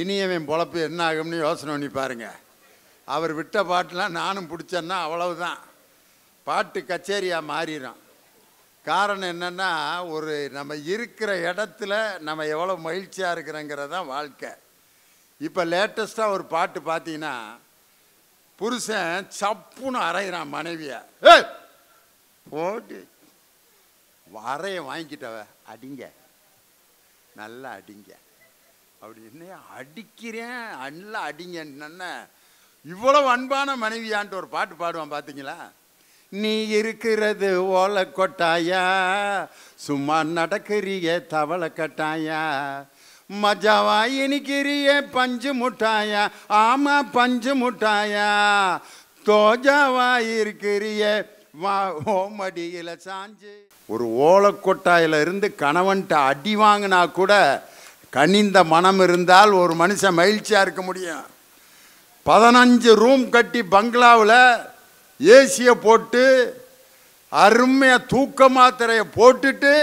இனியவன் பொழப்பு என்ன ஆகும்னு யோசனை பண்ணி பாருங்க. அவர் விட்ட பாட்டெலாம் நானும் பிடிச்சேன்னா அவ்வளவுதான், பாட்டு கச்சேரியாக மாறிடும். காரணம் என்னென்னா, ஒரு நம்ம இருக்கிற இடத்துல நம்ம எவ்வளோ மகிழ்ச்சியாக இருக்கிறோங்கிறதான் வாழ்க்கை. இப்போ லேட்டஸ்ட்டாக ஒரு பாட்டு பார்த்தீங்கன்னா, புருஷன் சப்புன்னு அரைகிறான் மனைவியை. போட்டு அறைய வாங்கிக்கிட்டவ அடிங்க, நல்லா அடிங்க அப்படின்னு அடிக்கிறேன், நல்லா அடிங்கன்னு. இவ்வளவு அன்பான மனைவியான்ட்டு ஒரு பாட்டு பாடுவான் பார்த்தீங்களா? நீ இருக்கிறது ஓலை கொட்டாயா, சும்மா நடக்கிறிய தவளை கட்டாயா, மஜாவா இனிக்கிறிய பஞ்சு முட்டாயா, ஆமா பஞ்சு முட்டாயா, தோஜாவா இருக்கிறிய ஓமடியில சாஞ்சு. ஒரு ஓலைக்கொட்டாயில இருந்து கணவன்ட்ட அடி வாங்கினா கூட கனிந்த மனம் இருந்தால் ஒரு மனுஷன் மகிழ்ச்சியா இருக்க முடியும். 15 ரூம் கட்டி பங்களாவில் ஏசியை போட்டு அருமையா தூக்க மாத்திரையை போட்டுட்டு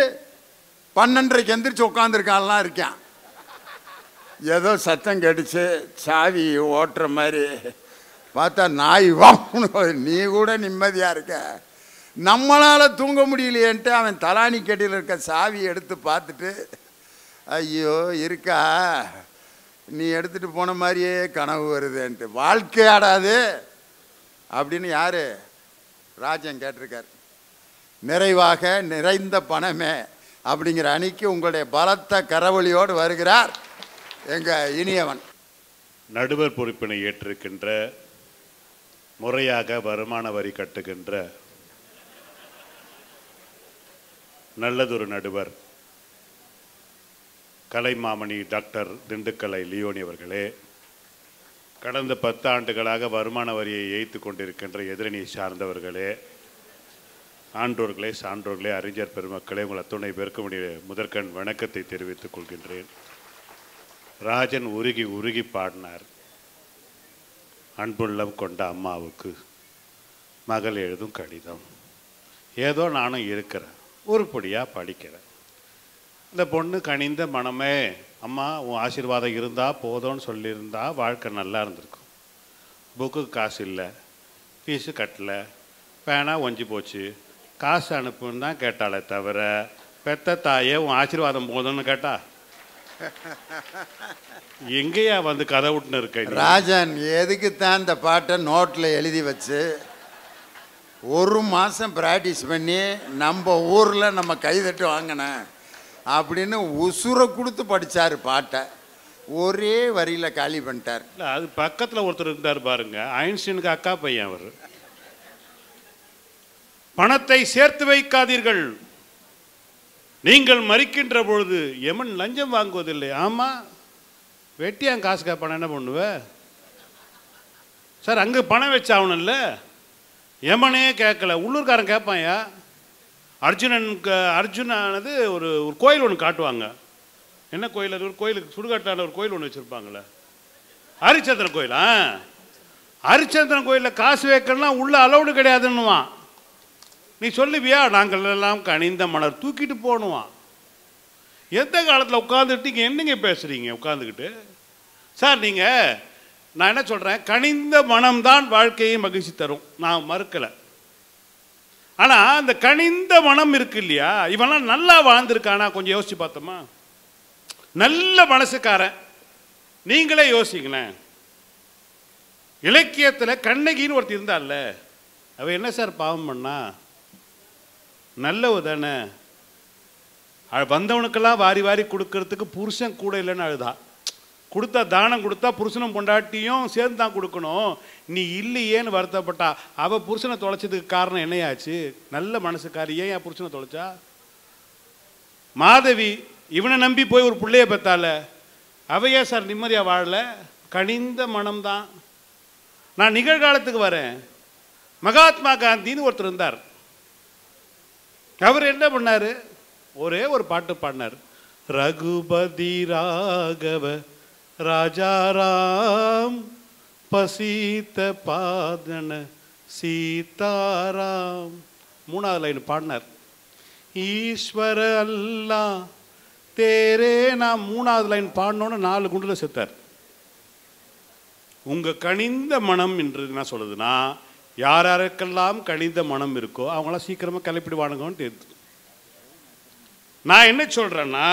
12:30 எந்திரிச்சு உட்காந்துருக்கான்லாம் இருக்கான். ஏதோ சத்தம் கேட்டுச்சு, சாவி ஓட்டுற மாதிரி பார்த்தா நாய் வாங்கணும். நீ கூட நிம்மதியா இருக்க, நம்மளால தூங்க முடியலையேன்ட்டு அவன் தலானி கட்டியில் இருக்க சாவி எடுத்து பார்த்துட்டு, ஐயோ இருக்கா, நீ எடுத்துட்டு போன மாதிரியே கனவு வருதுன்ட்டு. வாழ்க்கையாடாது அப்படின்னு யாரு ராஜன் கேட்டிருக்கார். நிறைவாக நிறைந்த பணமே அப்படிங்கிற அணிக்கு உங்களுடைய பலத்த கரவொலியோடு வருகிறார் எங்க இனியவன். நடுவர் பொறுப்பினை ஏற்றிருக்கின்ற, முறையாக வருமான வரி கட்டுகின்ற நல்லதொரு நடுவர் கலைமாமணி டாக்டர் திண்டுக்கலை லியோனி அவர்களே, கடந்த 10 ஆண்டுகளாக வருமான வரியை ஏய்த்து கொண்டிருக்கின்ற எதிரணியை சார்ந்தவர்களே, ஆண்டோர்களே, சான்றோர்களே, அறிஞர் பெருமக்களே, உங்கள் அத்துணை பேருக்கு முதற்கண் வணக்கத்தை தெரிவித்துக் கொள்கின்றேன். ராஜன் உருகி உருகி பாடினார். அன்புள்ளம் கொண்ட அம்மாவுக்கு மகள் எழுதும் கடிதம். ஏதோ நானும் இருக்கிறேன், உருப்படியாக படிக்கிறேன். இந்த பொண்ணு கனிந்த மனமே, அம்மா உன் ஆசீர்வாதம் இருந்தால் போதும்னு சொல்லியிருந்தா வாழ்க்கை நல்லா இருந்திருக்கும். புக்குக்கு காசு இல்லை, ஃபீஸு கட்டலை, பேனா ஒஞ்சி போச்சு, காசு அனுப்புன்னு தான் கேட்டாலே தவிர பெத்த தாயே உன் ஆசீர்வாதம் போதும்னு கேட்டா எங்கேயா வந்து கதை விட்டுன்னு இருக்க? ராஜன் எதுக்குத்தான் இந்த பாட்டை நோட்டில் எழுதி வச்சு 1 மாதம் ப்ராக்டிஸ் பண்ணி நம்ம ஊரில் நம்ம கைதட்டு வாங்கினேன் அப்படின்னு உசுரை கொடுத்து படித்தார் பாட்டை. ஒரே வரியில் காலி பண்ணிட்டார். இல்லை, அது பக்கத்தில் ஒருத்தர் இருந்தார் பாருங்க, ஐன்ஸ்டீனுக்கு அக்கா பையன் அவர். பணத்தை சேர்த்து வைக்காதீர்கள், நீங்கள் மறிக்கின்ற பொழுது எமன் லஞ்சம் வாங்குவதில்லை. ஆமாம், வெட்டியான் காசு கேட்பான என்ன பண்ணுவ சார்? அங்கே பணம் வச்சாகணும்ல, எமனே கேட்கல, உள்ளூர்காரன் கேட்பான்யா. அர்ஜுனானது ஒரு கோயில் ஒன்று காட்டுவாங்க. என்ன கோயில் அது? ஒரு கோயிலுக்கு சுடுகாட்டான ஒரு கோயில் ஒன்று வச்சுருப்பாங்களே, ஹரிச்சந்திரன் கோயில். ஹரிச்சந்திரன் கோயிலில் காசு வைக்கலாம் உள்ள அலௌடு கிடையாதுன்னுவான். நீ சொல்லுவியா? நாங்கள் எல்லாம் கனிந்த மலர் தூக்கிட்டு போகணுவான். எந்த காலத்தில் உட்காந்துட்டு இங்கே என்னங்க பேசுகிறீங்க உட்காந்துக்கிட்டு? சார் நீங்கள், நான் என்ன சொல்கிறேன், கனிந்த மனம்தான் வாழ்க்கையை மகிழ்ச்சி தரும், நான் மறுக்கலை. ஆனால் அந்த கனிந்த மனம் இருக்கு இல்லையா, இவெல்லாம் நல்லா வாழ்ந்திருக்கானா கொஞ்சம் யோசிச்சு பார்த்தோமா? நல்ல மனசுக்காரன், நீங்களே யோசிங்களேன். இலக்கியத்தில் கண்ணகின்னு ஒருத்தர் இருந்தால, அவ என்ன சார் பாவம் பண்ணா? நல்லவ தானே. வந்தவனுக்கெல்லாம் வாரி வாரி கொடுக்கறதுக்கு புருஷன் கூட இல்லைன்னு அழுதா. கொடுத்தா தானம் கொடுத்தா புருஷனும் பொண்டாட்டியும் சேர்ந்து தான் கொடுக்கணும், நீ இல்லையேன்னு வருத்தப்பட்டா. அவள் புருஷனை தொலைச்சதுக்கு காரணம் என்னையாச்சு? நல்ல மனசுக்காரி. ஏன் என் புருஷனை தொலைச்சா? மாதவி இவனை நம்பி போய் ஒரு பிள்ளைய பெற்றால, அவையே சார் நிம்மதியாக வாழல? கனிந்த மனம்தான். நான் நிகழ்காலத்துக்கு வரேன். மகாத்மா காந்தின்னு ஒருத்தர் இருந்தார். அவர் என்ன பண்ணார்? ஒரே ஒரு பாட்டு பாடினார். ரகுபதி ராகவ ராஜாராம் பசீத்த பாதன சீதாராம். 3வது லைன் பாடினார். ஈஸ்வர அல்லா தேரே. நான் 3வது லைன் பாடினோன்னு 4 குண்டில் செத்தார். உங்கள் கனிந்த மனம் என்று என்ன சொல்லுதுன்னா, யார் யாருக்கெல்லாம் கனிந்த மனம் இருக்கோ அவங்களாம் சீக்கிரமாக கிளப்பிடுவானுங்கன்னு தெரியுது. நான் என்ன சொல்கிறேன்னா,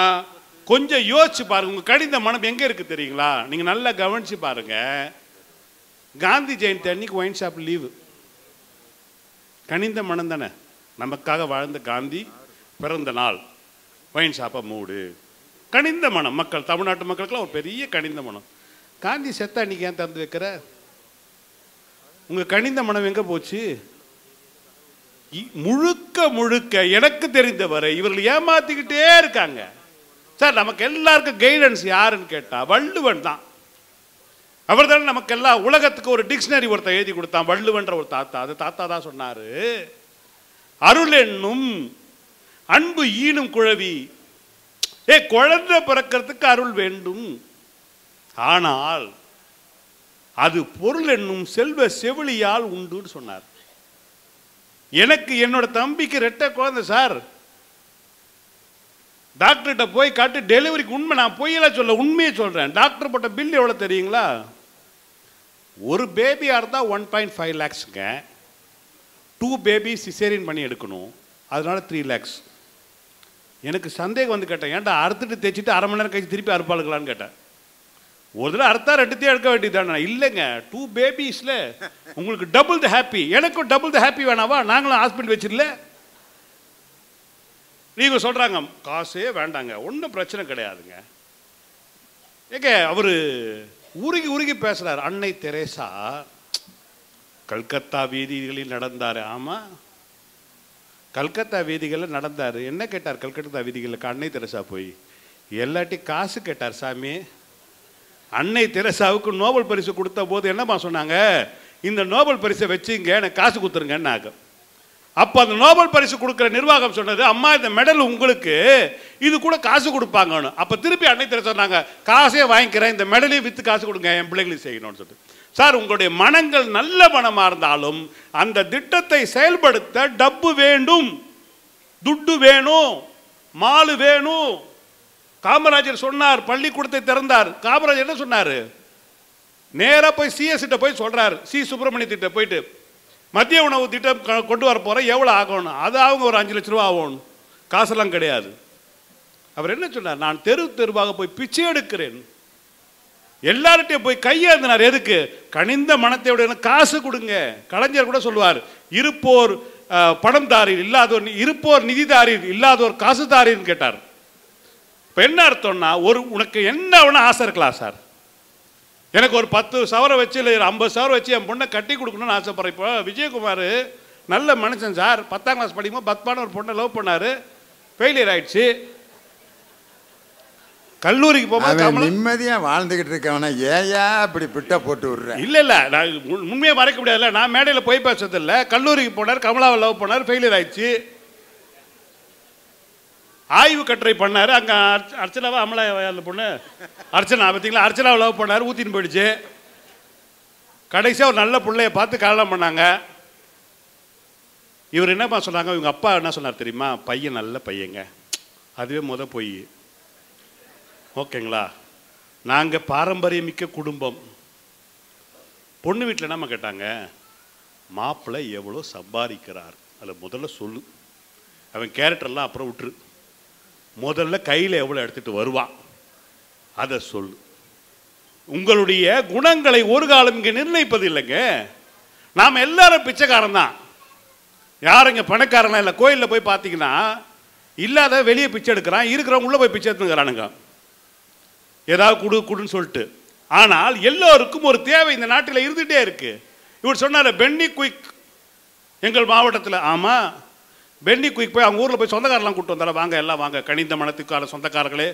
கொஞ்சம் யோசிச்சு பாருங்க, உங்கள் கனிந்த மனம் எங்கே இருக்குது தெரியுங்களா? நீங்கள் நல்லா கவனித்து பாருங்க. காந்தி ஜெயந்தி அன்னைக்கு ஒயின் ஷாப் லீவு. கனிந்த மனம் தானே, நமக்காக வாழ்ந்த காந்தி பிறந்த நாள், ஒயின் ஷாப்பை மூடு. கனிந்த மனம் மக்கள், தமிழ்நாட்டு மக்களுக்கெல்லாம் ஒரு பெரிய கனிந்த மனம். காந்தி செத்த அன்னைக்கு ஏன் திறந்து வைக்கிற? உங்கள் கனிந்த மனம் எங்கே போச்சு? முழுக்க முழுக்க எனக்கு தெரிந்தவரை இவர்கள் ஏமாத்திக்கிட்டே இருக்காங்க சார். நமக்கு எல்லாருக்கும் கைடன்ஸ் யாருன்னு கேட்டால் வள்ளுவன் தான். அவர் தானே நமக்கு எல்லாம், உலகத்துக்கு ஒரு டிக்ஷனரி ஒருத்தர் எழுதி கொடுத்தான், வள்ளுவன்ற ஒரு தாத்தா. அது தாத்தா தான் சொன்னார், அருள் என்னும் அன்பு ஈனும் குழவி. குழந்தை பிறக்கிறதுக்கு அருள் வேண்டும், ஆனால் அது பொருள் என்னும் செல்வ செவிலியால் உண்டுன்னு சொன்னார். எனக்கு என்னோட தம்பிக்கு 2 குழந்தை சார். டாக்டர்கிட்ட போய் காட்டு டெலிவரிக்கு உண்மை, நான் பொய்யெல்லாம் சொல்ல, உண்மையை சொல்றேன். டாக்டர் போட்ட பில் எவ்வளோ தெரியுங்களா? ஒரு பேபியா இருந்தால் 1.5 lakhsங்க. 2 பேபி சிசேரியன் பண்ணி எடுக்கணும், அதனால 3 lakhs. எனக்கு சந்தேகம் வந்து கேட்டேன், ஏன்டா அறுத்துட்டு தைச்சிட்டு அரை மணி நேரம் கழிச்சு திருப்பி அறுப்பாளுக்கலான்னு கேட்டேன். ஒரு தடவை அறுத்தா 2த்தையும் எடுக்க வேண்டியதுதானே? இல்லைங்க, 2 பேபிஸ்ல உங்களுக்கு டபுள் த ஹாப்பி. எனக்கும் டபுள் த ஹாப்பி வேணாவா? நாங்களும் ஹாஸ்பிட்டல் வச்சிடல. நீங்க சொல்றாங்க காசே வேண்டாங்க, ஒன்றும் பிரச்சனை கிடையாதுங்க. அவரு உருகி உருகி பேசுறாரு. அன்னை தெரேசா கல்கத்தா வீதிகளில் நடந்தாரு. ஆமா, கல்கத்தா வீதிகளில் நடந்தாரு. என்ன கேட்டார் கல்கத்தா வீதிகளுக்கு அன்னை தெரேசா போய்? எல்லாட்டி காசு கேட்டார் சாமி. அன்னை தெரேசாவுக்கு நோபல் பரிசு கொடுத்த போது என்னமா சொன்னாங்க? இந்த நோபல் பரிசை வச்சுங்க, எனக்கு காசு கொடுத்துருங்கன்னாங்க. அப்போ அந்த நோபல் பரிசு கொடுக்குற நிர்வாகம் சொன்னது, அம்மா இந்த மெடல் உங்களுக்கு, இது கூட காசு கொடுப்பாங்கன்னு. அப்போ திருப்பி அன்னை தெரேசா சொன்னாங்க, காசே வாங்கிக்கிறேன், இந்த மெடலையும் விற்று காசு கொடுங்க, என் பிள்ளைகளுக்கு செய்யணும்னு சொல்லிட்டு. சார், உங்களுடைய மனங்கள் நல்ல மனமாக இருந்தாலும் அந்த திட்டத்தை செயல்படுத்த டப்பு வேண்டும், துட்டு வேணும், மாலு வேணும். காமராஜர் சொன்னார், பள்ளிக்கூடத்தை திறந்தார். காமராஜர் என்ன சொன்னார்? நேராக போய் சிஎஸ் கிட்ட போய் சொல்றாரு, சி சுப்பிரமணியத்திட்ட போயிட்டு, மத்திய உணவு திட்டம் கொண்டு வர போற, எவ்வளோ ஆகணும்? அது அவங்க ஒரு 5 லட்ச ரூபா ஆகணும், காசெல்லாம் கிடையாது. அவர் என்ன சொன்னார்? நான் தெரு தெருவாக போய் பிச்சை எடுக்கிறேன், எல்லார்ட்டையும் போய் கையேந்தினார். எதுக்கு? கனிந்த மனத்தையோட காசு கொடுங்க. கலைஞர் கூட சொல்லுவார், இருப்போர் பணம் தாரீர், இல்லாதோர் இருப்போர் நிதிதாரீர், இல்லாதோர் காசு தாரீர்னு கேட்டார். இப்போ என்ன அர்த்தம்னா, உனக்கு என்ன வேணா ஆசை இருக்கலாம் சார். எனக்கு ஒரு 10 சவரை வச்சு இல்லை 50 சவரை வச்சு என் பொண்ணை கட்டி கொடுக்கணும்னு ஆசைப்படுறேன். இப்போ விஜயகுமார் நல்ல மனுஷன் சார். 10ஆம் கிளாஸ் படிக்கும்போது பத்மான ஒரு பொண்ணை லவ் பண்ணார், ஃபெயிலியர் ஆயிடுச்சு. கல்லூரிக்கு போகும்போது நிம்மதியாக வாழ்ந்துகிட்டு இருக்கவனா ஏயா இப்படி பிட்ட போட்டு விடுறேன்? இல்லை இல்லை, நான் உண்மையை மறைக்க முடியாதுல்ல. நான் மேடையில் போய் பேசுறதில்லை. கல்லூரிக்கு போனார், கமலாவை லவ் பண்ணார், ஃபெயிலியர் ஆயிடுச்சு. ஆய்வு கட்டுரை பண்ணார். அங்கே அர்ச்சனாவா அமலா அந்த பொண்ணு அர்ச்சனா பார்த்தீங்களா, அர்ச்சனாவை லவ் பண்ணார், ஊத்தின்னு போயிடுச்சு. கடைசியாக ஒரு நல்ல பிள்ளைய பார்த்து கல்யாணம் பண்ணாங்க. இவர் என்னப்பா சொன்னாங்க, இவங்க அப்பா என்ன சொன்னார் தெரியுமா? பையன் நல்ல பையங்க. அதுவே போய் ஓகேங்களா, நாங்கள் பாரம்பரியமிக்க குடும்பம். பொண்ணு வீட்டில் என்னம்மா கேட்டாங்க? மாப்பிள்ளை எவ்வளோ சம்பாதிக்கிறார், அதில் முதல்ல சொல்லு. அவன் கேரக்டர்லாம் அப்புறம் விட்டுரு, முதல்ல கையில் எவ்வளோ எடுத்துகிட்டு வருவான் அதை சொல்லு. உங்களுடைய குணங்களை ஒரு காலம் இங்கே நிர்ணயிப்பது இல்லைங்க. நாம் எல்லாரும் பிச்சைக்காரன் தான். யாருங்க பணக்காரனா இல்லை? கோயிலில் போய் பார்த்தீங்கன்னா இல்லாத வெளியே பிச்சை எடுக்கிறான், இருக்கிறவங்க உள்ளே போய் பிச்சை எடுத்துக்கிறானுங்க, ஏதாவது குடுன்னு சொல்லிட்டு. ஆனால் எல்லோருக்கும் ஒரு தேவை இந்த நாட்டில் இருந்துகிட்டே இருக்கு. இவர் சொன்னார் பென்னி குயிக் எங்கள் மாவட்டத்தில். ஆமாம், பென்னி குயிக் போய் அவங்க ஊரில் போய் சொந்தக்காரெல்லாம் கூப்பிட்டு வந்தார, வாங்க எல்லாம் வாங்க, கனிந்த மனத்துக்கான சொந்தக்காரர்களே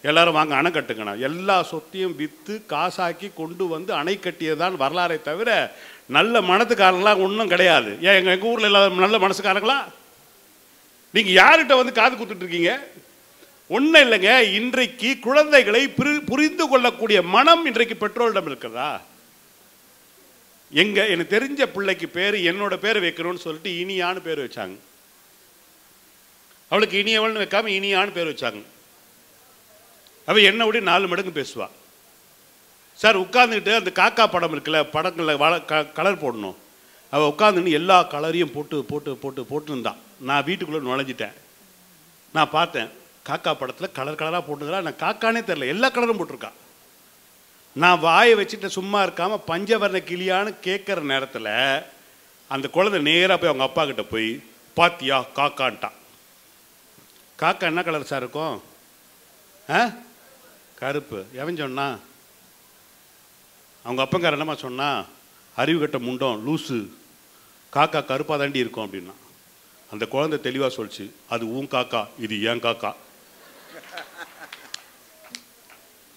எல்லாரும் வாங்க, அணை கட்டுங்கண்ணா. எல்லா சொத்தையும் விற்று காசாக்கி கொண்டு வந்து அணை கட்டியதான் வரலாறை தவிர நல்ல மனத்துக்காரங்களாம் ஒன்றும் கிடையாது. ஏன் எங்கள் ஊரில் எல்லாம் நல்ல மனசுக்காரங்களா? நீங்கள் யார்கிட்ட வந்து காது குத்துட்டு இருக்கீங்க? ஒன்றும் இல்லைங்க. இன்றைக்கு குழந்தைகளை புரிந்து கொள்ளக்கூடிய மனம் இன்றைக்கு பெற்றோரிடம் இருக்கிறதா? எனக்கு தெரிஞ்ச பிள்ளைக்கு பேர் என்னோட பேர் வைக்கணும்னு சொல்லிட்டு இனியான்னு பேர் வச்சாங்க. அவளுக்கு இனியவள்னு வைக்காம இனியான்னு பேர் வச்சாங்க. அவள் என்ன விட 4 மடங்கு பேசுவா. சார் உட்காந்துக்கிட்டு அந்த காக்கா படம் இருக்குல்ல, படங்களில் கலர் போடணும். அவள் உட்காந்துன்னு எல்லா கலரையும் போட்டு போட்டு போட்டு போட்டுருந்தான். நான் வீட்டுக்குள்ளே நுழைஞ்சிட்டேன். நான் பார்த்தேன் காக்கா படத்தில் கலர் கலராக போட்டுக்கிறா. நான் காக்கானே தெரில, எல்லா கலரும் போட்டிருக்கா. நான் வாயை வச்சுட்டு சும்மா இருக்காமல் பஞ்சவர்ண கிளியான்னு கேட்குற நேரத்தில் அந்த குழந்தை நேராக போய் அவங்க அப்பா கிட்ட போய் பாத்தியா காக்கான்ட்டான். காக்கா என்ன கலர் சார் இருக்கும்? கருப்பு. எவன் சொன்னா? அவங்க அப்பங்கார என்னமா சொன்னா? அறிவு கட்ட முண்டம் லூசு, காக்கா கருப்பாக தாண்டி இருக்கும் அப்படின்னா. அந்த குழந்தை தெளிவாக சொல்லிச்சு, அது உன் காக்கா, இது ஏன் காக்கா.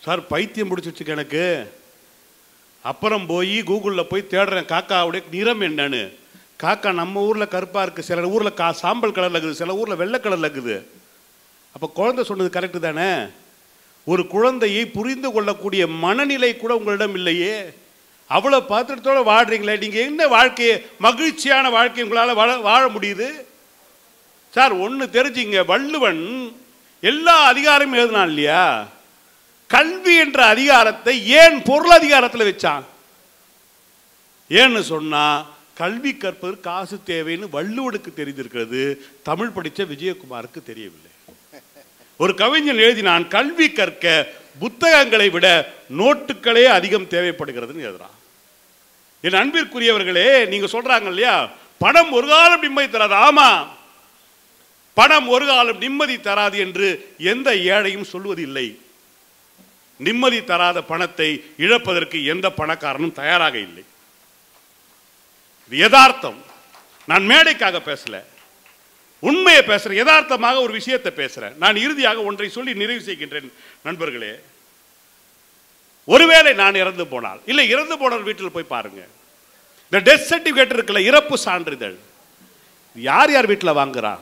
சார் பைத்தியம் பிடிச்சிருச்சு எனக்கு. அப்புறம் போய் கூகுளில் போய் தேடுறேன் காக்காவுடைய நிறம் என்னன்னு. காக்கா நம்ம ஊரில் கருப்பாக இருக்குது, சில ஊரில் சாம்பல் கலரில் இருக்குது, சில ஊரில் வெள்ளை கலரில் இருக்குது. அப்போ குழந்தை சொன்னது கரெக்டு தானே? ஒரு குழந்தையை புரிந்து கொள்ளக்கூடிய மனநிலை கூட உங்களிடம் இல்லையே. அவ்வளோ பாத்திரத்தோடு வாழ்றீங்களே, நீங்கள் என்ன வாழ்க்கையை, மகிழ்ச்சியான வாழ்க்கை உங்களால் வாழ முடியுது? சார் ஒன்று தெரிஞ்சுங்க, வள்ளுவன் எல்லா அதிகாரமும் எழுதினான் இல்லையா? கல்வி என்ற அதிகாரத்தை ஏன் பொருள் அதிகாரத்தில் வச்சான்? ஏன்னு சொன்னா கல்வி கற்பது காசு தேவைன்னு வள்ளுவனுக்கு தெரிந்திருக்கிறது, தமிழ் படித்த விஜயகுமாருக்கு தெரியவில்லை. ஒரு கவிஞன் எழுதினான், கல்வி கற்க புத்தகங்களை விட நோட்டுகளே அதிகம் தேவைப்படுகிறதுன்னு எழுதுறான். என் அன்பிற்குரியவர்களே, நீங்க சொல்றாங்க இல்லையா பணம் ஒரு காலம் நிம்மதி தராது. ஆமா, பணம் ஒரு காலம் நிம்மதி தராது என்று எந்த ஏழையும் சொல்வது இல்லை. நிம்மதி தராத பணத்தை இழப்பதற்கு எந்த பணக்காரனும் தயாராக இல்லை. இது யதார்த்தம். நான் மேடைக்காக பேசல, உண்மையை பேசுறேன், யதார்த்தமாக ஒரு விஷயத்தை பேசுறேன். நான் இறுதியாக ஒன்றை சொல்லி நிறைவு செய்கின்றேன். நண்பர்களே, ஒருவேளை நான் இறந்து போனால், இல்லை இறந்து போனவர் வீட்டில் போய் பாருங்க, இந்த டெத் சர்டிபிகேட் இருக்குல்ல, இறப்பு சான்றிதழ், யார் யார் வீட்டில் வாங்குறா?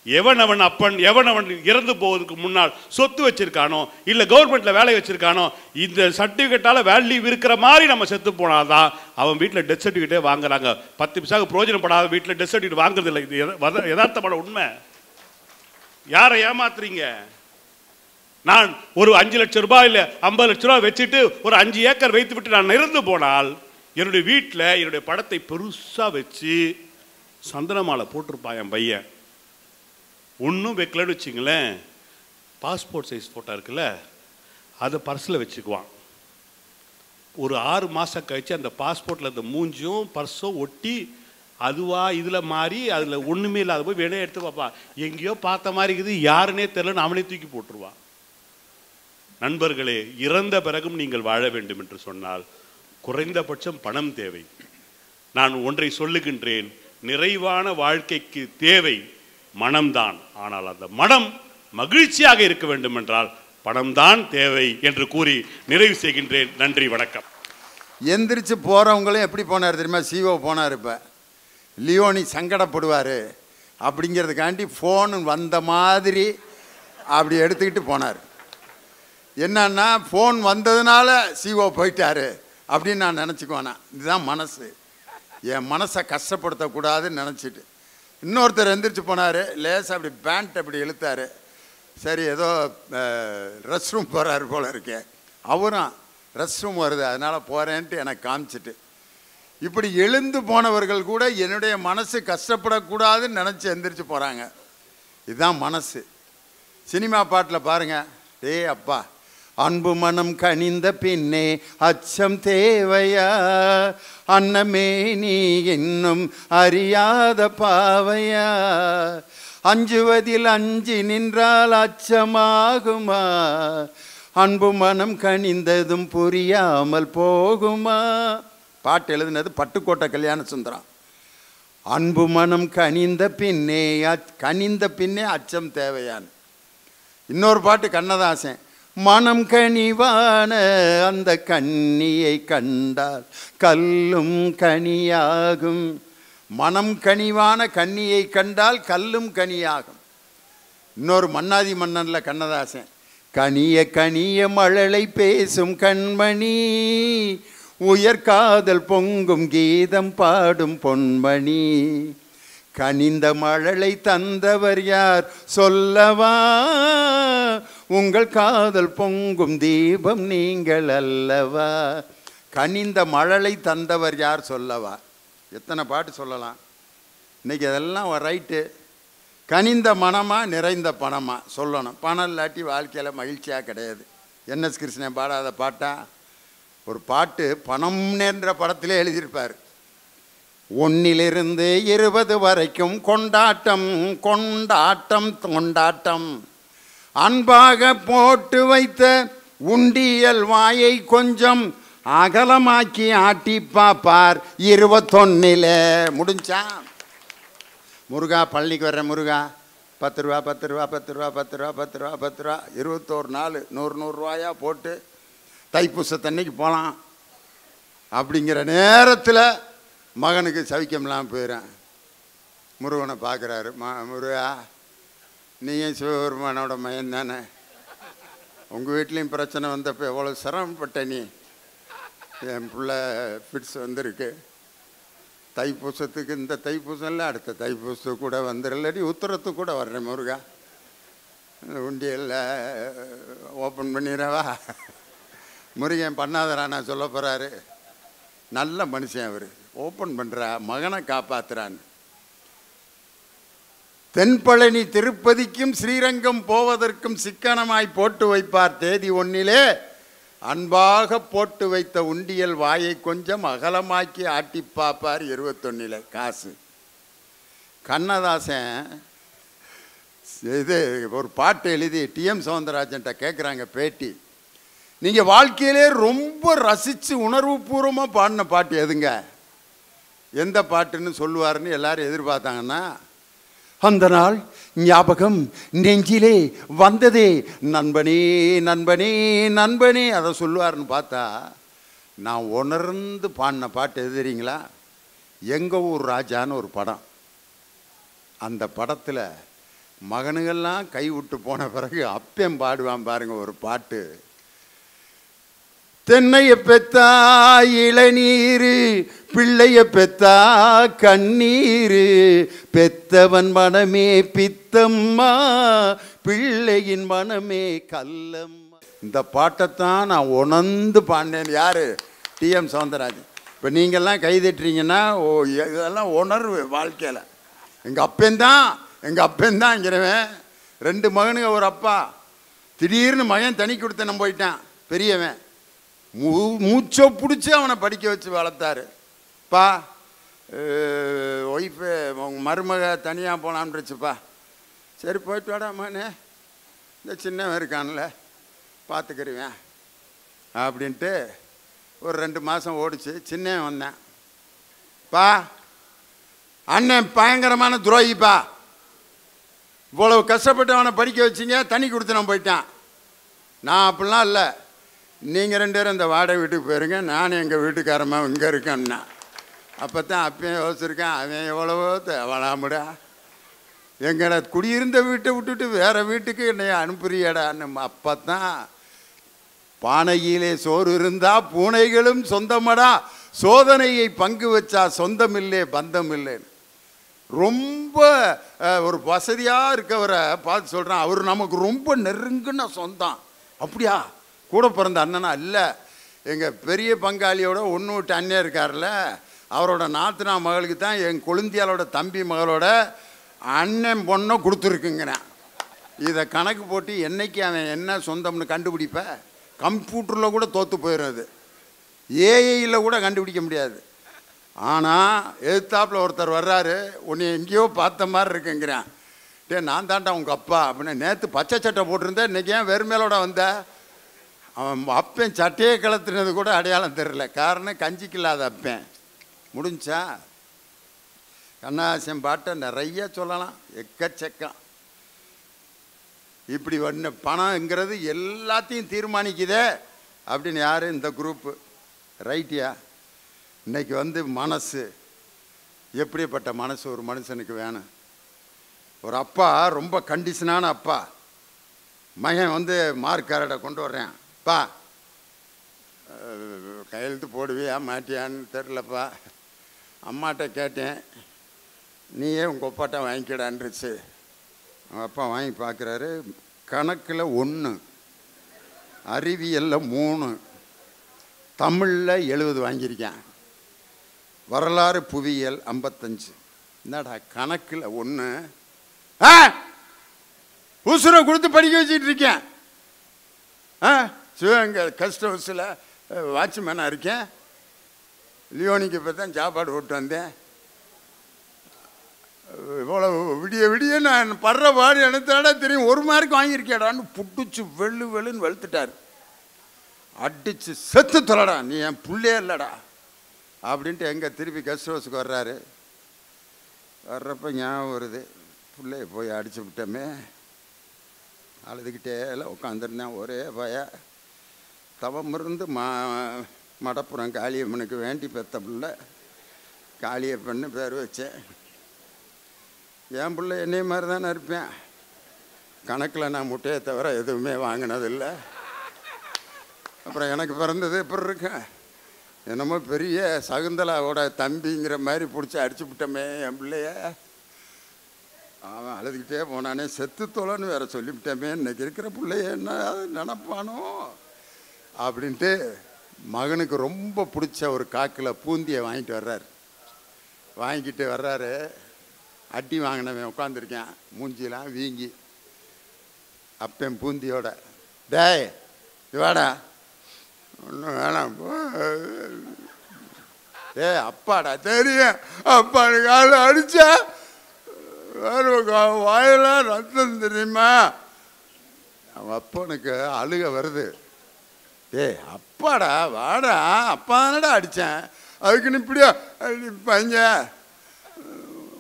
எவனவன் அப்பன் எவனவன் இறந்து போவதற்கு முன்னால் சொத்து வச்சிருக்கானோ, இல்லை கவர்மெண்ட்ல வேலை வச்சிருக்கானோ, இந்த சர்டிபிகேட்டால வேல்யூ இருக்கிற மாதிரி நம்ம செத்து போனாதான் அவன் வீட்டில் டெத் சர்டிபிகேட்டே வாங்குறாங்க. 10 பைசாவுக்கு பிரயோஜனப்படாத வீட்டில் டெத் சர்டிபிகேட் வாங்குறது இல்லை. இது யதார்த்தமான உண்மை. யாரை ஏமாத்துறீங்க? நான் ஒரு 5 லட்சம் ரூபாய் இல்லை 50 லட்சம் ரூபாய் வச்சுட்டு ஒரு 5 ஏக்கர் வைத்து விட்டு நான் இறந்து போனால் என்னுடைய வீட்டில் என்னுடைய படத்தை பெருசா வச்சு சந்தனமாலை போட்டிருப்பான் என் பையன். ஒன்றும் வைக்கலன்னு வச்சுங்களேன், பாஸ்போர்ட் சைஸ் ஃபோட்டோ இருக்குல்ல, அதை பர்ஸில் வச்சுக்குவான். ஒரு 6 மாதம் கழிச்சு அந்த பாஸ்போர்ட்டில் அந்த மூஞ்சும் பர்ஸும் ஒட்டி அதுவா இதில் மாறி அதில் ஒன்றுமே இல்லாத போய் வேணே எடுத்து பார்ப்பா, எங்கேயோ பார்த்த மாதிரி இருக்குது, யாருன்னே தெரியலன்னு அவனே தூக்கி போட்டுருவான். நண்பர்களே, இறந்த பிறகும் நீங்கள் வாழ வேண்டும் என்று சொன்னால் குறைந்தபட்சம் பணம் தேவை. நான் ஒன்றை சொல்லுகின்றேன், நிறைவான வாழ்க்கைக்கு தேவை மனம்தான். ஆனால் அந்த மனம் மகிழ்ச்சியாக இருக்க வேண்டும் என்றால் பணம்தான் தேவை என்று கூறி நிறைவு செய்கின்றேன். நன்றி, வணக்கம். எந்திரிச்சு போகிறவங்களும் எப்படி போனார் தெரியுமா? சிஓ போனார். இப்போ லியோனி சங்கடப்படுவார் அப்படிங்கிறதுக்காண்டி ஃபோன் வந்த மாதிரி அப்படி எடுத்துக்கிட்டு போனார். என்னன்னா, ஃபோன் வந்ததுனால சிஓ போயிட்டாரு அப்படின்னு நான் நினச்சிக்குவேனா? இதுதான் மனசு. என் மனசை கஷ்டப்படுத்தக்கூடாதுன்னு நினச்சிட்டு இன்னொருத்தர் எந்திரிச்சு போனார். லேசாக அப்படி பேண்ட் அப்படி இழுத்தார். சரி, ஏதோ ரெஸ்ட் ரூம் போகிறாரு போல இருக்கேன். அவரும் ரெஸ்ட் ரூம் வருது அதனால் போகிறேன்ட்டு எனக்கு காமிச்சிட்டு, இப்படி எழுந்து போனவர்கள் கூட என்னுடைய மனசு கஷ்டப்படக்கூடாதுன்னு நினச்சி எந்திரிச்சு போகிறாங்க. இதுதான் மனசு. சினிமா பாட்டில் பாருங்கள், அப்பா அன்பு மனம் கனிந்த பின்னே அச்சம் தேவையா, அன்னமே நீ இன்னும் அறியாத பாவையா, அஞ்சுவதில் அஞ்சி நின்றால் அச்சமாகுமா, அன்பு மனம் கனிந்ததும் புரியாமல் போகுமா. பாட்டு எழுதினது பட்டுக்கோட்டை கல்யாண சுந்தரம். அன்பு மனம் கனிந்த பின்னே அச்சம் தேவையான்னு. இன்னொரு பாட்டு கண்ணதாசன், மனம் கனிவான அந்த கன்னியை கண்டால் கல்லும் கனியாகும். மனம் கனிவான கன்னியை கண்டால் கல்லும் கனியாகும். இன்னொரு மன்னாதி மன்னன்ல கண்ணதாசன், கனிய கனிய மழலை பேசும் கண்மணி, உயர்காதல் பொங்கும் கீதம் பாடும் பொன்மணி, கனிந்த மழலை தந்தவர் யார் சொல்லவா, உங்கள் காதல் பொங்கும் தீபம் நீங்கள் அல்லவா, கனிந்த மழலை தந்தவர் யார் சொல்லவா. எத்தனை பாட்டு சொல்லலாம். இன்றைக்கி அதெல்லாம் ரைட்டு. கனிந்த மனமா நிறைந்த பணமா சொல்லணும். பணம் இல்லாட்டி வாழ்க்கையில் மகிழ்ச்சியாக கிடையாது. என்எஸ் கிருஷ்ணன் பாடாத பாட்டா? ஒரு பாட்டு பணம்ன்ற படத்திலே எழுதியிருப்பார். 1 to 20 வரைக்கும் கொண்டாட்டம் கொண்டாட்டம் கொண்டாட்டம், அன்பாக போட்டு வைத்த உண்டியல் வாயை கொஞ்சம் அகலமாக்கி ஆட்டி பாப்பார் 21. முடிஞ்சா? முருகா பழனிக்கு வர்ற முருகா, 10 ரூபா 10 ரூபா 10 ரூபா 10 ரூபா 10 ரூபா 10 ரூபா 21 நாள் 100 ரூபாயா போட்டு தைப்பூசத்தன்னைக்கு போகலாம். அப்படிங்கிற நேரத்தில் மகனுக்கு சவிக்கம்லாம் போயிடறேன். முருகனை பார்க்குறாரு. முருகா, நீயும் சிவபெருமானோட மகன் தானே, உங்கள் வீட்லேயும் பிரச்சனை வந்தப்போ எவ்வளோ சிரமப்பட்ட நீ. என் பிள்ளை ஃபிட்ஸ் வந்திருக்கு, தைப்பூசத்துக்கு இந்த தைப்பூசம் இல்லை அடுத்த தைப்பூசத்துக்கு கூட வந்துடலடி, உத்தரத்துக்கு கூட வர்றேன் முருகா, உண்டியல்ல ஓப்பன் பண்ணிடுறவா. முருகன் பண்ணாதரா நான் சொல்ல போகிறாரு. நல்ல மனுஷன் அவர், ஓப்பன் பண்ணுறா, மகனை காப்பாற்றுறான்னு. தென்பழனி திருப்பதிக்கும் ஸ்ரீரங்கம் போவதற்கும் சிக்கனமாய் போட்டு வைப்பார் தேதி 1. அன்பாக போட்டு வைத்த உண்டியல் வாயை கொஞ்சம் அகலமாக்கி ஆட்டி பார்ப்பார் 21. காசு. கண்ணதாசன் இது ஒரு பாட்டு எழுதி டிஎம் சௌந்தரராஜன்ட்ட கேட்குறாங்க பேட்டி, நீங்கள் வாழ்க்கையிலே ரொம்ப ரசித்து உணர்வு பூர்வமாக பாடின பாட்டு எதுங்க, எந்த பாட்டுன்னு சொல்லுவாருன்னு எல்லாரும் எதிர்பார்த்தாங்கன்னா, அந்த நாள் ஞாபகம் நெஞ்சிலே வந்ததே நண்பனே நண்பனே நண்பனே, அதை சொல்லுவார்னு பார்த்தா நான் உணர்ந்து பாடின பாட்டு எது தெரியுங்களா? எங்கள் ஊர் ராஜான்னு ஒரு படம். அந்த படத்தில் மகனுங்கள்லாம் கை விட்டு போன பிறகு அப்பம் பாடுவான் பாருங்க ஒரு பாட்டு. தென்னைய பெத்தா இளநீரு, பிள்ளைய பெத்தா கண்ணீரு, பெத்தவன் மனமே பித்தம்மா, பிள்ளையின் மனமே கல்லம்மா. இந்த பாட்டைத்தான் நான் உணர்ந்து பாடினேன். யார்? டிஎம் சௌந்தரராஜன். இப்போ நீங்கள்லாம் கைதட்டுறீங்கன்னா ஓ இதெல்லாம் உணர்வு வாழ்க்கையில். எங்கள் அப்பந்தான் 2 மகனுங்க ஒரு அப்பா. திடீர்னு மகன் தனி கொடுத்து நம்ம போயிட்டான். பெரியவன் மூச்சை பிடிச்சி அவனை படிக்க வச்சு வளர்த்தாரு. பா ஒய்ஃபு உங்கள் மருமக தனியாக போனான்னுச்சுப்பா. சரி போயிட்டு வாடா மகனே, இந்த சின்னவன் இருக்கான்ல பார்த்துக்கிறேன் அப்படின்ட்டு ஒரு 2 மாதம் ஓடிச்சு. சின்னவன் வந்தேன். பா அண்ணன் பயங்கரமான துரோகிப்பா, இவ்வளவு கஷ்டப்பட்டு அவனை படிக்க வச்சிங்க, தண்ணி கொடுத்து நான் போயிட்டான். நான் அப்படிலாம் இல்லை, நீங்கள் 2 பேரும் இந்த வாடகை வீட்டுக்கு போயிருங்க, நானும் எங்கள் வீட்டுக்காரம்மா இங்கே இருக்கேன்னா. அப்போ தான் அப்பயும் யோசிச்சிருக்கேன், அவன் எவ்வளவோ தேவலாமுடா, எங்களை குடியிருந்த வீட்டை விட்டுட்டு வேறு வீட்டுக்கு என்னை அனுப்புறியடான்னு. அப்போ தான் பானையிலே சோறு இருந்தால் பூனைகளும் சொந்தமடா, சோதனையை பங்கு வச்சா சொந்தமில்லை பந்தம் இல்லைன்னு. ரொம்ப ஒரு வசதியாக இருக்கவரை பார்த்து சொல்கிறான், அவர் நமக்கு ரொம்ப நெருங்கின சொந்தம். அப்படியா? கூட பிறந்த அண்ணனா? இல்லை, எங்கள் பெரிய பங்காளியோட 1 விட்டு அண்ணன் இருக்கார்ல, அவரோட நாத்தனா மகளுக்கு தான் என் கொழுந்தியாலோட தம்பி மகளோட அண்ணன் பொண்ணை கொடுத்துருக்குங்கிறேன். இதை கணக்கு போட்டு என்னைக்கு அவன் என்ன சொந்தம்னு கண்டுபிடிப்ப? கம்ப்யூட்டரில் கூட தோற்று போயிடுறது, ஏஐயில் கூட கண்டுபிடிக்க முடியாது. ஆனால் எதிர்த்தாப்பில் ஒருத்தர் வர்றாரு, உன்னை எங்கேயோ பார்த்த மாதிரி இருக்குங்கிறேன். நான் தாண்டா உங்கள் அப்பா அப்படின்னு. நேற்று பச்சை சட்டை போட்டிருந்தேன், இன்றைக்கி ஏன் வெறுமேலோட வந்த? அவன் அப்பன் சட்டையை கலத்துனது கூட அடையாளம் தெரியல. காரணம் கஞ்சிக்கு இல்லாத அப்பன். முடிஞ்சா? கண்ணதாசன் பாட்டை நிறைய சொல்லலாம், எக்கச்சக்கம். இப்படி ஒன்று பணங்கிறது எல்லாத்தையும் தீர்மானிக்குதே அப்படின்னு யார்? இந்த குரூப்பு. ரைட்டியா? இன்றைக்கி மனசு, எப்படிப்பட்ட மனசு ஒரு மனுஷனுக்கு வேணும்? ஒரு அப்பா ரொம்ப கண்டிஷனான அப்பா, மகன் மார்க் கார்டை கொண்டு வர்றேன், பா கையெழுத்து போடுவியா மாட்டியான்னு தெரிலப்பா, அம்மாட்ட கேட்டேன், நீயே உங்கள் அப்பாட்ட வாங்கிக்கிடான்ருச்சு. அவங்க அப்பா வாங்கி பார்க்குறாரு, கணக்கில் 1, அறிவியலில் 3, தமிழில் 70 வாங்கியிருக்கேன், வரலாறு புவியியல் 55. என்னடா கணக்கில் 1, உசுரை கொடுத்து படிக்க வச்சுட்டு இருக்கேன். சிவகங்கை கெஸ்ட் ஹவுஸில் வாட்ச்மேனாக இருக்கேன். லியோனிக்கு இப்போ தான் சாப்பாடு போட்டு வந்தேன். இவ்வளோ விடிய விடிய நான் படுற பாடு எடுத்தாடா தெரியும். 1 மார்க் வாங்கியிருக்கேடான்னு புட்டுச்சு வெள்ளுன்னு வெளுத்துட்டார். அடிச்சு செத்து தொலைடா, நீ என் புள்ளையே இல்லைடா அப்படின்ட்டு எங்கே திருப்பி கெஸ்ட் ஹவுஸுக்கு வர்றாரு. வர்றப்ப ஞாபகம் வருது, பிள்ளைய போய் அடிச்சு விட்டோமே. அழுதுகிட்டே எல்லாம் உட்காந்துருந்தேன். ஒரே பய தவம் இருந்து மடப்புறம் காளியம்மனுக்கு வேண்டி பெற்ற பிள்ளை, காளியப்பன்னு பேர் வச்சேன். என் பிள்ளை என்னைய மாதிரி தானே இருப்பேன். கணக்கில் நான் முட்டையை தவிர எதுவுமே வாங்கினதில்லை. அப்புறம் எனக்கு பிறந்தது எப்படி இருக்கேன், என்னமோ பெரிய சகுந்தலாவோட தம்பிங்கிற மாதிரி பிடிச்சி அடிச்சு விட்டோமே என் பிள்ளைய. அவன் அழுதுகிட்டே போனானே, செத்து தோலன்னு வேற சொல்லிவிட்டோமே, இன்னைக்கு இருக்கிற பிள்ளைய என்ன நினப்பானோ அப்படின்ட்டு மகனுக்கு ரொம்ப பிடிச்ச ஒரு காக்கில் பூந்தியை வாங்கிட்டு வர்றாரு. வாங்கிட்டு வர்றாரு, அடி வாங்கினவன் உட்காந்துருக்கேன், மூஞ்சிலாம் வீங்கி. அப்பன் பூந்தியோட, டேய் இவாடா, ஒன்றும் வேணாம், அப்பாடா தெரியும், அப்பாடு கால அடிச்சா வாயெல்லாம் ரத்தம் தெரியுமா. அவன் அப்பனுக்கு அழுக வருது. அப்பாடா வாடா, அப்பா தானடா அடித்தேன், அதுக்குன்னு இப்படியா அடிப்பாங்க,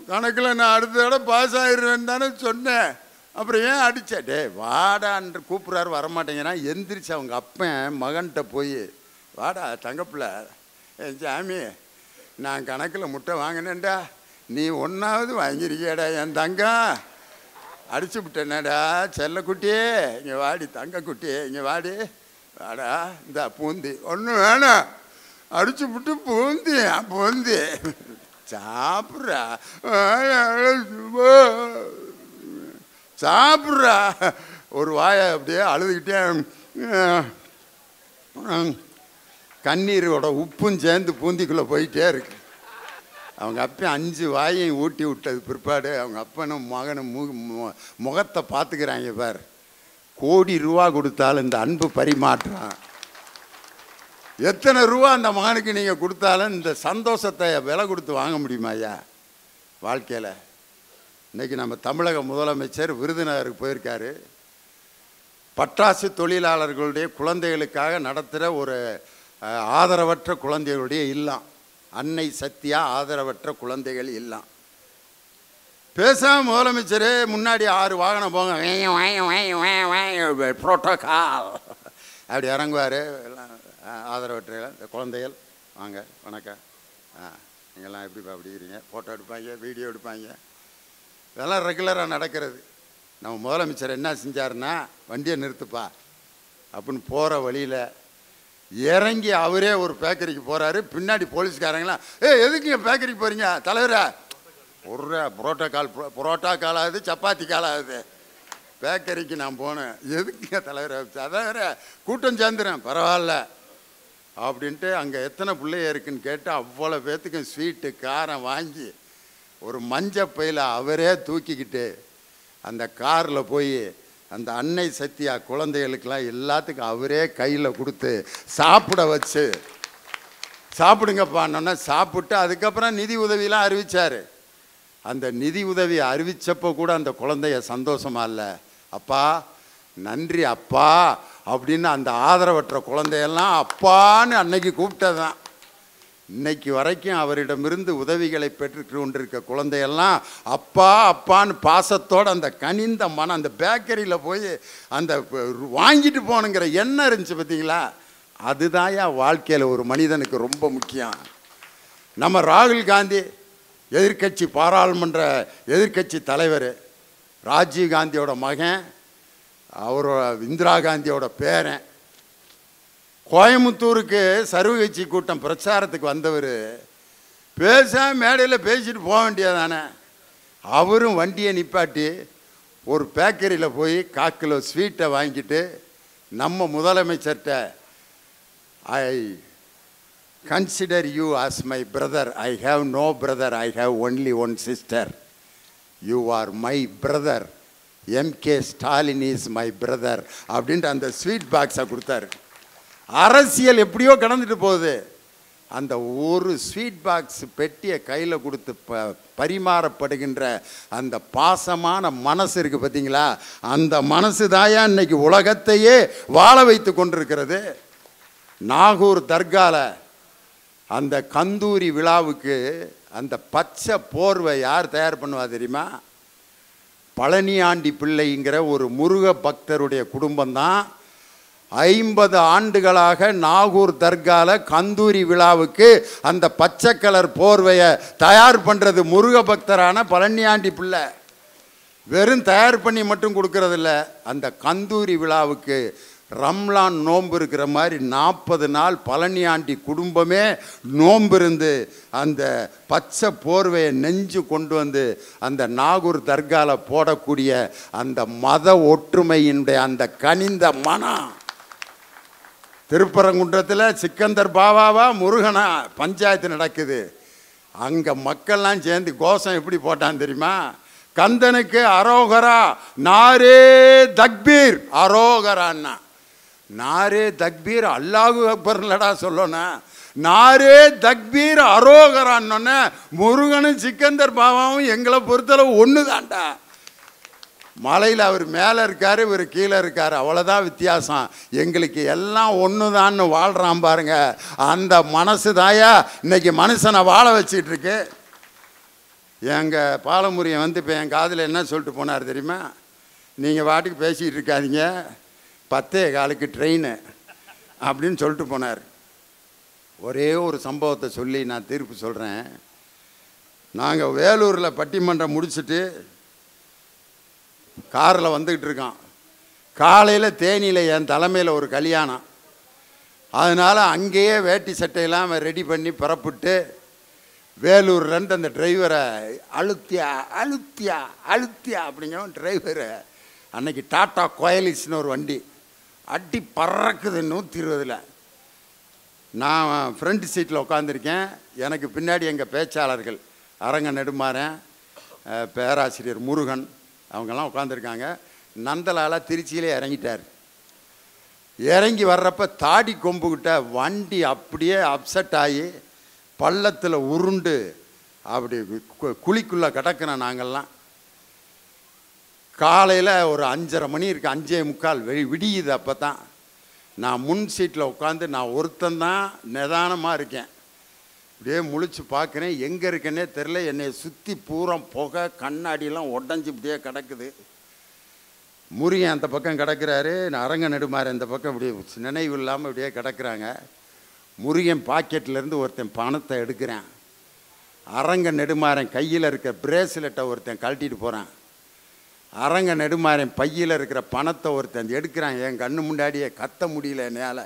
கணக்கில் நான் அடுத்த தடவை பாஸ் ஆயிடுவேன்னு தானே சொன்னேன், அப்புறம் ஏன் அடித்தேன். வாடான்னு கூப்பிட்றாரு, வரமாட்டேங்கிறான். எந்திரிச்சு அவங்க அப்பன் மகன்கிட்ட போய், வாடா தங்கப்பிள்ள, என் சாமி நான் கணக்கில் முட்டை வாங்கினேன்டா, நீ 1வது வாங்கியிருக்கியாடா என் தங்கம், அடிச்சு விட்டேனடா செல்லக்குட்டியே, இங்கே வாடி தங்க குட்டியே, இங்கே வாடி வாடா, இந்த பூந்தி ஒன்றும் வேணாம், அடிச்சு விட்டு பூந்தி சாப்பிட்றா சாப்பிட்றா. ஒரு வாயை அப்படியே அழுதுகிட்டே, கண்ணீரோட உப்பும் சேர்ந்து பூந்திக்குள்ளே போயிட்டே இருக்கு. அவங்க அப்பன் 5 வாயையும் ஊட்டி விட்டது பிற்பாடு அவங்க அப்பனும் மகனும் முகத்தை பார்த்துக்கிறாங்க. பார், கோடி ரூபா கொடுத்தாலும் இந்த அன்பு பரிமாற்றம், எத்தனை ரூபா அந்த மகனுக்கு நீங்கள் கொடுத்தாலும் இந்த சந்தோஷத்தை விலை கொடுத்து வாங்க முடியுமா ஐயா வாழ்க்கையில்? இன்றைக்கி நம்ம தமிழக முதலமைச்சர் விருதுநகருக்கு போயிருக்காரு. பட்டாசு தொழிலாளர்களுடைய குழந்தைகளுக்காக நடத்துகிற ஒரு ஆதரவற்ற குழந்தைகளுடைய இல்லம், அன்னை சத்யா ஆதரவற்ற குழந்தைகள் இல்லம். பேசாம முதலமைச்சரே முன்னாடி 6 வாகனம் போங்க, புரோட்டோகால் அப்படி இறங்குவார். ஆதரவற்ற குழந்தைகள் வாங்க வணக்கம், நீங்கள்லாம் எப்படிப்பா அப்படிங்கிறீங்க, ஃபோட்டோ எடுப்பாங்க, வீடியோ எடுப்பாங்க, இதெல்லாம் ரெகுலராக நடக்கிறது. நம்ம முதலமைச்சர் என்ன செஞ்சாருன்னா, வண்டியை நிறுத்துப்பா அப்படின்னு போகிற வழியில் இறங்கி அவரே ஒரு பேக்கரிக்கு போகிறாரு. பின்னாடி போலீஸ்காரங்களாம், எதுக்கு பேக்கரிக்கு போகிறீங்க தலைவரா, ஒரு புரோட்டா காலாகுது, சப்பாத்தி காலாகுது, பேக்கரிக்கு நான் போனேன், எதுக்குங்க தலைவரை, அதான் கூட்டம் சேர்ந்துறேன், பரவாயில்ல அப்படின்ட்டு. அங்கே எத்தனை பிள்ளைய இருக்குன்னு கேட்டு அவ்வளோ பேத்துக்கும் ஸ்வீட்டு காரம் வாங்கி ஒரு மஞ்சள் பையில் அவரே தூக்கிக்கிட்டு அந்த காரில் போய் அந்த அன்னை சத்யா குழந்தைகளுக்கெல்லாம் எல்லாத்துக்கும் அவரே கையில் கொடுத்து சாப்பிட வச்சு, சாப்பிடுங்கப்பான்னொன்னே சாப்பிட்டு அதுக்கப்புறம் நிதி உதவியெலாம் அறிவித்தார். அந்த நிதி உதவி அறிவித்தப்போ கூட அந்த குழந்தைய சந்தோஷமா இல்லை, அப்பா நன்றி அப்பா அப்படின்னு அந்த ஆதரவற்ற குழந்தையெல்லாம் அப்பான்னு அன்னைக்கு கூப்பிட்டதான். இன்னைக்கு வரைக்கும் அவரிடமிருந்து உதவிகளை பெற்று கொண்டிருக்க குழந்தையெல்லாம் அப்பா அப்பான்னு பாசத்தோடு அந்த கனிந்த மனம், அந்த பேக்கரியில் போய் அந்த வாங்கிட்டு போகணுங்கிற எண்ணம் இருந்துச்சு பார்த்தீங்களா, அதுதான் வாழ்க்கையில் ஒரு மனிதனுக்கு ரொம்ப முக்கியம். நம்ம ராகுல் காந்தி எதிர்கட்சி பாராளுமன்ற எதிர்கட்சி தலைவர், ராஜீவ் காந்தியோட மகன், அவரோட இந்திரா காந்தியோட பேரன், கோயம்புத்தூருக்கு சர்வகட்சி கூட்டம் பிரச்சாரத்துக்கு வந்தவர் பேசாமல் மேடையில் பேசிட்டு போக வேண்டியதானே. அவரும் வண்டியை நிப்பாட்டி ஒரு பேக்கரியில் போய் 1/4 கிலோ ஸ்வீட்டை வாங்கிட்டு நம்ம முதலமைச்சர்கிட்ட I consider you as my brother, I have no brother, I have only one sister, you are my brother, MK Stalin is my brother அப்படின்ட்டு அந்த ஸ்வீட் பாக்ஸை கொடுத்தாரு. அரசியல் எப்படியோ கடந்துட்டு போகுது. அந்த ஒரு ஸ்வீட் பாக்ஸ் பெட்டியை கையில் கொடுத்து பரிமாறப்படுகின்ற அந்த பாசமான மனசு இருக்குது பார்த்தீங்களா, அந்த மனசு தாயா இன்னைக்கு உலகத்தையே வாழ வைத்து கொண்டிருக்கிறது. நாகூர் தர்கால அந்த கந்தூரி விழாவுக்கு அந்த பச்சை போர்வை யார் தயார் பண்ணுவா தெரியுமா? பழனியாண்டி பிள்ளைங்கிற ஒரு முருக பக்தருடைய குடும்பம்தான் 50 ஆண்டுகளாக நாகூர் தர்கால கந்தூரி விழாவுக்கு அந்த பச்சை கலர் போர்வையை தயார் பண்ணுறது முருக பக்தரான பழனியாண்டி பிள்ளை. வெறும் தயார் பண்ணி மட்டும் கொடுக்கறதில்ல, அந்த கந்தூரி விழாவுக்கு ரம்லான் நோன்பு இருக்கிற மாதிரி 40 நாள் பழனியாண்டி குடும்பமே நோன்பு இருந்து அந்த பச்சை போர்வையை நெஞ்சு கொண்டு வந்து அந்த நாகூர் தர்கால போடக்கூடிய அந்த மத ஒற்றுமையினுடைய அந்த கனிந்த மனம். திருப்பரங்குன்றத்தில் சிக்கந்தர் பாபாவா முருகனா பஞ்சாயத்து நடக்குது. அங்கே மக்கள்லாம் சேர்ந்து கோஷம் எப்படி போட்டான் தெரியுமா? கந்தனுக்கு அரோகரா, நாரே தக்பீர், அரோகரான்னா. நாரே தக்பீர் அல்லாஹு அக்பர்லடா சொல்லணும், நாரே தக்பீர் அரோகரான்னு. முருகனும் சிக்கந்தர் பாபாவும் எங்களை பொறுத்தளவு ஒன்று தான்டா. மலையில் அவர் மேலே இருக்கார், இவர் கீழே இருக்கார், அவ்வளோதான் வித்தியாசம். எங்களுக்கு எல்லாம் ஒன்று தான்னு வாழ்கிறான் பாருங்க. அந்த மனசு தாயா இன்னைக்கு மனுஷனை வாழ வச்சிட்டு இருக்கு. எங்கள் பாலமுருகன் வந்து இப்போ என் காதில் என்ன சொல்லிட்டு போனார் தெரியுமா? நீங்கள் வாட்டுக்கு பேசிகிட்டு இருக்காதீங்க, 10:15 ட்ரெயின் அப்படின்னு சொல்லிட்டு போனார். ஒரே ஒரு சம்பவத்தை சொல்லி நான் தீர்ப்பு சொல்கிறேன். நாங்கள் வேலூரில் பட்டிமன்றம் முடிச்சுட்டு காரில் வந்துக்கிட்டு இருக்கோம். காலையில் தேனியில் என் தலைமையில் ஒரு கல்யாணம். அதனால் அங்கேயே வேட்டி சட்டையெல்லாம் ரெடி பண்ணி புறப்பட்டு வேலூர்லேருந்து அந்த டிரைவரை அழுத்தியா அழுத்தியா அழுத்தியா அப்படிங்கிற டிரைவரு. அன்னைக்கு டாட்டா கோயலிஸ்னு ஒரு வண்டி அடி பறக்குது 120. நான் ஃப்ரண்ட் சீட்டில் உட்காந்துருக்கேன். எனக்கு பின்னாடி எங்கள் பேச்சாளர்கள் அரங்க நெடுமாறன், பேராசிரியர் முருகன் அவங்கெல்லாம் உட்காந்துருக்காங்க. நந்தலால் திருச்சியிலே இறங்கிட்டார். இறங்கி வர்றப்ப தாடி கொம்புக்கிட்ட வண்டி அப்படியே அப்செட் ஆகி பள்ளத்தில் உருண்டு அப்படி குழிக்குள்ளே கிடக்கிறோம் நாங்கள்லாம். காலையில் ஒரு 5:30 மணி இருக்குது, 5:45 விடியுது. அப்போ தான் நான் முன் சீட்டில் உட்காந்து நான் ஒருத்தந்தான் நிதானமாக இருக்கேன். அப்படியே முழிச்சு பார்க்குறேன், எங்கே இருக்கேன்னே தெரில. என்னை சுற்றி பூரா புகை, கண்ணாடியெல்லாம் உடஞ்சி இப்படியே கிடக்குது. முருகன் அந்த பக்கம் கிடக்கிறாரு, நான் அரங்க நெடுமாறு இந்த பக்கம் இப்படி நினைவு இல்லாமல் இப்படியே கிடக்கிறாங்க. முருகன் பாக்கெட்லேருந்து ஒருத்தன் பணத்தை எடுக்கிறேன். அரங்க நெடுமாறன் கையில் இருக்கிற பிரேஸ்லெட்டை ஒருத்தன் கழட்டிட்டு போகிறான். அரங்க நெடுமாறன் பையில் இருக்கிற பணத்தை ஒருத்தன் எடுக்கிறான். என் கண்ணு முன்னாடியே கத்த முடியல என்னால்.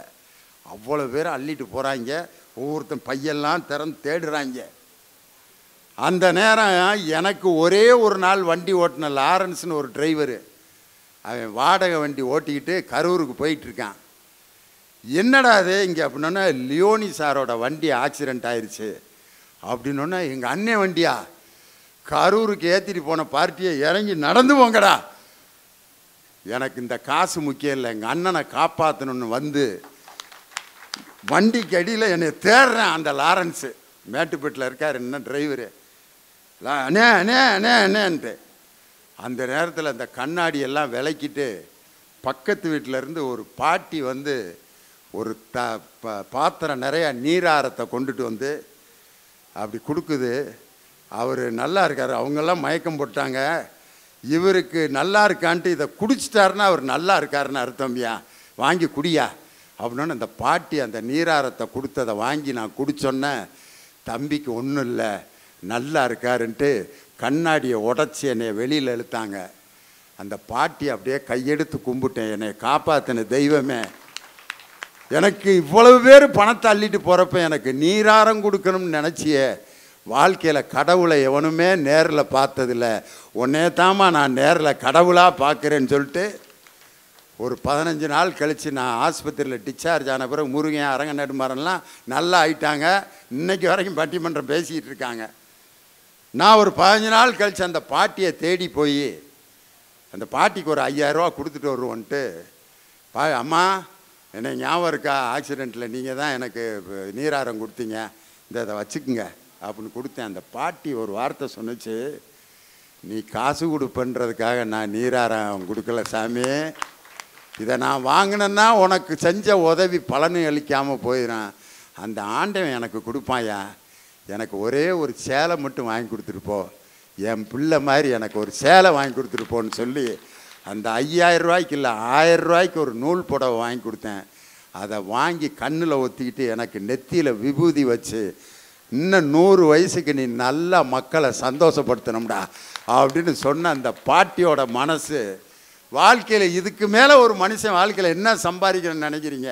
அவ்வளோ பேர் அள்ளிட்டு போகிறாங்க. ஒவ்வொருத்தன் பையெல்லாம் திறந்து தேடுறாங்க. அந்த நேரம் எனக்கு ஒரே ஒரு நாள் வண்டி ஓட்டின லாரன்ஸ்னு ஒரு டிரைவரு, அவன் வாடகை வண்டி ஓட்டிக்கிட்டு கரூருக்கு போயிட்டுருக்கான். என்னடா அது இங்கே அப்படின்னா, லியோனி சாரோட வண்டி ஆக்சிடெண்ட் ஆயிடுச்சு அப்படின்னோன்னா, எங்கள் அண்ணன் வண்டியா, கரூருக்கு ஏற்றிட்டு போன பார்ட்டியை இறங்கி நடந்து போங்கடா, எனக்கு இந்த காசு முக்கியம் இல்லை, எங்கள் அண்ணனை காப்பாற்றணுன்னு வந்து வண்டிக்கு அடியில் என்னை தேடுறேன். அந்த லாரன்ஸு மேட்டுப்பேட்டில் இருக்கார் என்ன டிரைவரு, அண்ணே அண்ணே அண்ணே அண்ணேன்ட்டு. அந்த நேரத்தில் அந்த கண்ணாடியெல்லாம் விளக்கிட்டு பக்கத்து வீட்டிலேருந்து ஒரு பாட்டி வந்து ஒரு பாத்திரம் நிறையா நீராரத்தை கொண்டுட்டு வந்து அப்படி கொடுக்குது. அவர் நல்லா இருக்கார், அவங்கெல்லாம் மயக்கம் போட்டாங்க, இவருக்கு நல்லா இருக்கான்ட்டு இதை குடிச்சிட்டாருன்னா அவர் நல்லா இருக்காருன்னு அர்த்தம்யா, வாங்கி குடியா அப்படின்னு அந்த பாட்டி அந்த நீராரத்தை கொடுத்ததை வாங்கி நான் குடிச்சோன்னே, தம்பிக்கு ஒன்றும் இல்லை நல்லா இருக்காருன்ட்டு கண்ணாடியை உடச்சி என்னை வெளியில் இழுத்தாங்க. அந்த பாட்டி அப்படியே கையெடுத்து கும்பிட்டேன், என்னை காப்பாற்றின தெய்வமே. எனக்கு இவ்வளவு பேர் பணத்தை அள்ளிட்டு போகிறப்ப எனக்கு நீராரம் கொடுக்கணும்னு நினச்சியே, வாழ்க்கையில் கடவுளை எவனுமே நேரில் பார்த்ததில்ல, உன்னே தாமா நான் நேரில் கடவுளாக பார்க்குறேன்னு சொல்லிட்டு ஒரு 15 நாள் கழித்து நான் ஆஸ்பத்திரியில் டிஸ்சார்ஜ் ஆன பிறகு முருகன் அரங்க நெடுமாறன்லாம் நல்லா ஆயிட்டாங்க. இன்றைக்கி வரைக்கும் பட்டிமன்றம் பேசிக்கிட்டு இருக்காங்க. நான் ஒரு 15 நாள் கழித்து அந்த பாட்டியை தேடி போய் அந்த பாட்டிக்கு ஒரு 5000 ரூபா கொடுத்துட்டு வருவோன்ட்டு, அம்மா என்னை ஞாபகம் இருக்கா, ஆக்சிடெண்ட்டில் நீங்கள் தான் எனக்கு நீராரம் கொடுத்தீங்க, இதை வச்சுக்குங்க அப்படின்னு கொடுத்தேன். அந்த பாட்டி ஒரு வார்த்தை சொன்னிச்சு, நீ காசு கொடுப்பன்றதுக்காக நான் நீராரம் கொடுக்கல சாமி, இதை நான் வாங்கினேன்னா உனக்கு செஞ்ச உதவி பலனை அளிக்காமல் போயிடும், அந்த ஆண்டவன் எனக்கு கொடுப்பாயா, எனக்கு ஒரே ஒரு சேலை மட்டும் வாங்கி கொடுத்துருப்போ, என் பிள்ளை மாதிரி எனக்கு ஒரு சேலை வாங்கி கொடுத்துருப்போன்னு சொல்லி அந்த 5000 ரூபாய்க்கு இல்லை 1000 ரூபாய்க்கு ஒரு நூல் புடவை வாங்கி கொடுத்தேன். அதை வாங்கி கண்ணில் ஒத்திக்கிட்டு எனக்கு நெத்தியில் விபூதி வச்சு, இன்னும் 100 வயசுக்கு நீ நல்லா மக்களை சந்தோஷப்படுத்தணும்டா அப்படின்னு சொன்ன அந்த பாட்டியோட மனசு. வாழ்க்கையில் இதுக்கு மேலே ஒரு மனுஷன் வாழ்க்கையில் என்ன சம்பாதிக்கணும்னு நினைக்கிறீங்க?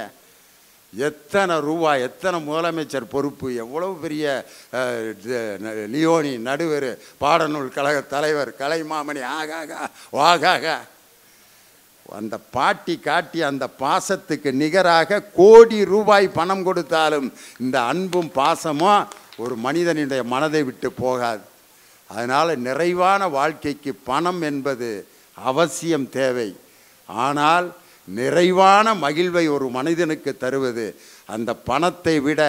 எத்தனை ரூபா, எத்தனை முதலமைச்சர் பொறுப்பு, எவ்வளவு பெரிய லியோனி நடுவர், பாடநூல் கழக தலைவர், கலைமாமணி, ஆகாகா வாகாக. அந்த பாட்டி காட்டி அந்த பாசத்துக்கு நிகராக கோடி ரூபாய் பணம் கொடுத்தாலும் இந்த அன்பும் பாசமும் ஒரு மனிதனுடைய மனதை விட்டு போகாது. அதனால் நிறைவான வாழ்க்கைக்கு பணம் என்பது அவசியம் தேவை. ஆனால் நிறைவான மகிழ்வை ஒரு மனிதனுக்கு தருவது அந்த பணத்தை விட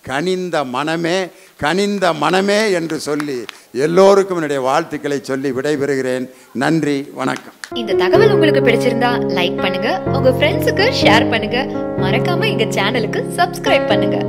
கனிந்த மனமே, கனிந்த மனமே என்று சொல்லி எல்லோருக்கும் என்னுடைய வாழ்த்துக்களை சொல்லி விடைபெறுகிறேன். நன்றி, வணக்கம். இந்த தகவல் உங்களுக்கு பிடிச்சிருந்தா லைக் பண்ணுங்க, உங்க ஃப்ரெண்ட்ஸுக்கு ஷேர் பண்ணுங்க, மறக்காம எங்க சேனலுக்கு சப்ஸ்கிரைப் பண்ணுங்க.